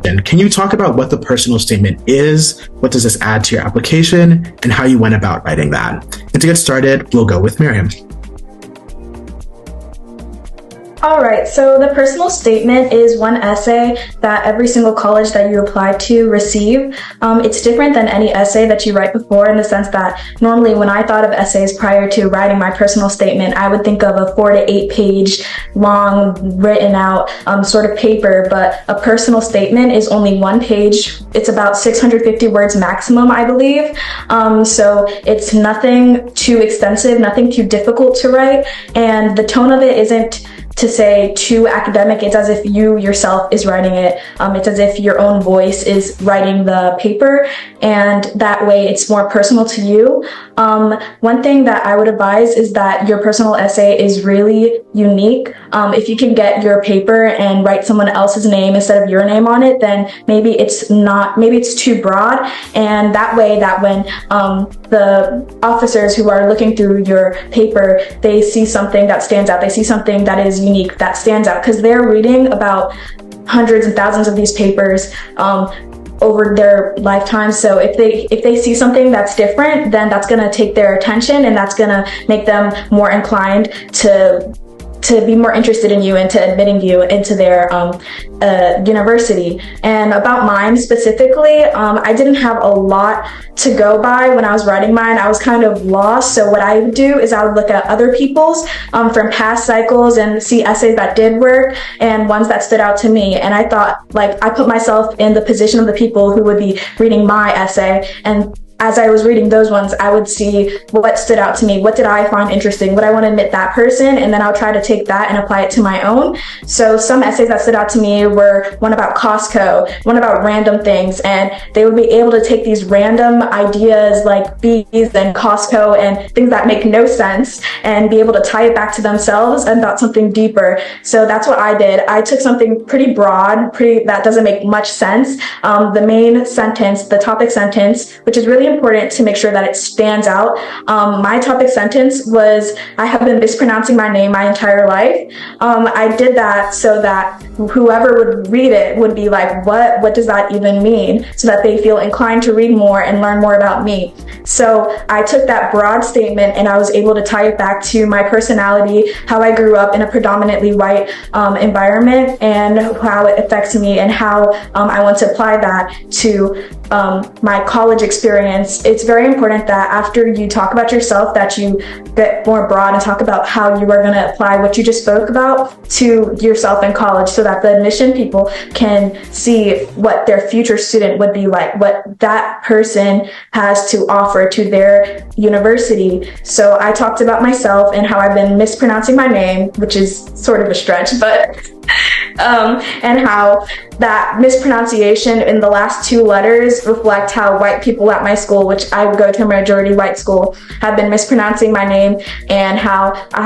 And can you talk about what the personal statement is? What does this add to your application, and how you went about writing that? And to get started, we'll go with Miriam. All right, so the personal statement is one essay that every single college that you apply to receive. It's different than any essay that you write before, in the sense that normally when I thought of essays prior to writing my personal statement, I would think of a 4 to 8 page long written out sort of paper, but a personal statement is only 1 page. It's about 650 words maximum, I believe. So it's nothing too extensive, nothing too difficult to write, and the tone of it isn't to say too academic. It's as if you yourself is writing it. It's as if your own voice is writing the paper, and that way it's more personal to you. One thing that I would advise is that your personal essay is really unique. If you can get your paper and write someone else's name instead of your name on it, then maybe it's too broad, and that way that when the officers who are looking through your paper, they see something that stands out, they see something that is unique, that stands out, because they're reading about hundreds and thousands of these papers over their lifetime. So if they see something that's different, then that's going to take their attention, and that's going to make them more inclined to be more interested in you and to admitting you into their university. And about mine specifically, I didn't have a lot to go by when I was writing mine. I was kind of lost. So what I would do is I would look at other people's from past cycles and see essays that did work and ones that stood out to me. And I thought, like, I put myself in the position of the people who would be reading my essay, and as I was reading those ones, I would see what stood out to me. What did I find interesting? Would I want to admit that person? And then I'll try to take that and apply it to my own. So some essays that stood out to me were one about Costco, one about random things, and they would be able to take these random ideas like bees and Costco and things that make no sense and be able to tie it back to themselves and thought something deeper. So that's what I did. I took something pretty broad, that doesn't make much sense. The main sentence, the topic sentence, which is really important to make sure that it stands out. My topic sentence was, I have been mispronouncing my name my entire life. I did that so that whoever would read it would be like, what does that even mean? So that they feel inclined to read more and learn more about me. So I took that broad statement and I was able to tie it back to my personality, how I grew up in a predominantly white environment, and how it affects me, and how I want to apply that to my college experience. It's very important that after you talk about yourself, that you get more broad and talk about how you are going to apply what you just spoke about to yourself in college, so that the admission people can see what their future student would be like, what that person has to offer to their university. So I talked about myself and how I've been mispronouncing my name, which is sort of a stretch, but and how that mispronunciation in the last 2 letters reflect how white people at my school, which I would go to a majority white school, have been mispronouncing my name, and how I